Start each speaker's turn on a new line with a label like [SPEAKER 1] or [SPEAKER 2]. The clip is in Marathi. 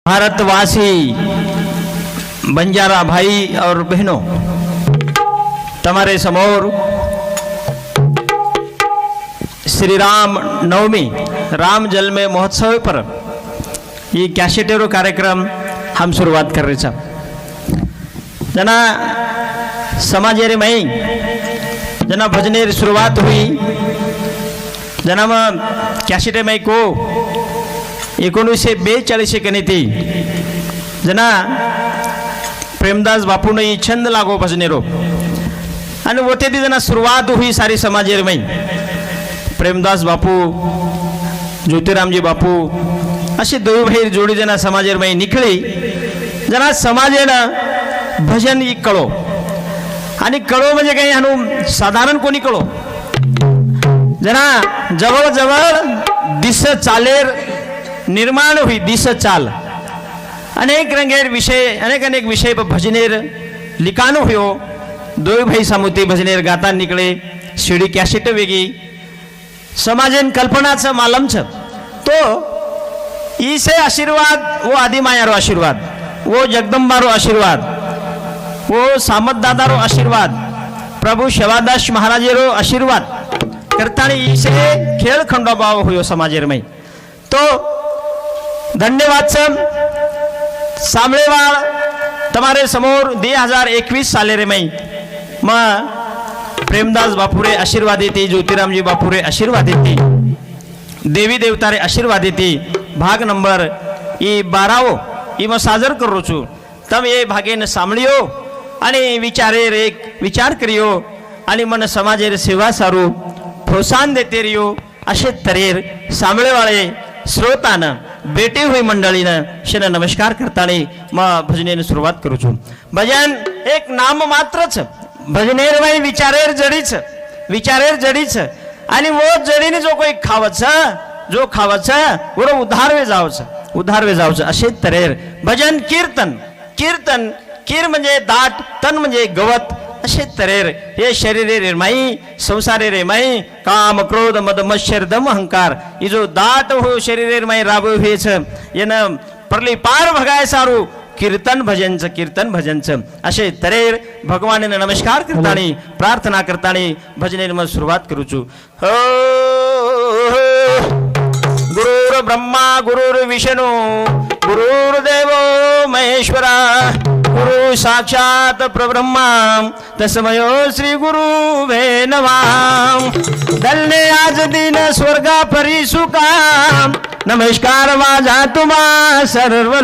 [SPEAKER 1] भारतवासी बंजारा भाई और बहनों, तमारे समोर श्री राम नवमी राम जन्म महोत्सव पर ये कैसेटेरो कार्यक्रम हम शुरुआत कर रहे छ। जना समाजेरी मई जना भजनेर शुरुआत हुई जना में कैसेटे मई को 1942 कनी थी जना प्रेमदास बापू ने छंद लागो भजनेरो आणि वोते ती जना सुरुवात हुई सारी समाजेर मई प्रेमदास बापू ज्योतिरामजी बापू अशी दोन भाई जोडी जना समाजेर मई निकली जना समाजेना भजन ही कळो आणि कळो म्हणजे काही हनु साधारण कोणी कळो जना जवळ जवळ दिस चालेर निर्माण हुई दिस चाल अनेक रंगेर विषय अनेक विषय पर भजनेर लिखाणो हुयो दो भाई सामुती भजनेर गाता निकले सीडी कैसेट वेगी समाजन कल्पनाचं मालम छ तो ईसे आशीर्वाद वो आदि मायारो आशीर्वाद वो जगदंबारो आशीर्वाद वो सामत दादारो आशीर्वाद प्रभु शेवादास महाराजेरो आशीर्वाद करतानी ईसे खेळ खंडोबाव हुयो समाजेर में तो धन्यवाद सर सामळेवाळ तमारे समोर 2021 साले रे मई म प्रेमदास बापूरे आशीर्वाद देती ज्योतिरामजी बापूरे आशीर्वाद देती देवी देवतारे आशीर्वाद देती भाग नंबर ई 12 ई म साजर करू छु तम ये भागेन सामळियो आणि विचारे रे विचार करियो आणि मन समाजेर सेवा सारू प्रोत्साहन देते रियो असे तरेर सामळेवाळे श्रोतानं बेटी हुई मंडळीनं शन नमस्कार करतानी मग भजनेने सुरुवात करू छु। भजन एक नाम मात्रच भजनेर वय विचारेर जडीच आणि वो जडीने जो कोई खावच वो उद्धार वे जावच असे तरेर भजन कीर्तन कीर म्हणजे दाट तन म्हणजे गवत असे तरेर हे शरीरे रेमाई संसारे रेमाई काम क्रोध मद मत्सर दम अहंकार ये जो दाट हो शरीरे रेमाई राबो हेच येन परली पार भगाय सारू कीर्तन भजनच असे तरेर भगवानेने नमस्कार करतानी प्रार्थना करतानी भजनेर म सुरुवात करू छु। हो गुरुर ब्रह्मा गुरुर विष्णु गुरुर्देवो महेश्वरा गुरु साक्षात परब्रह्मा तस्मयो श्री गुरुवे नमः। दलने आज दिन स्वर्गा परी सुका नमस्कार माझा तुम्हा सर्व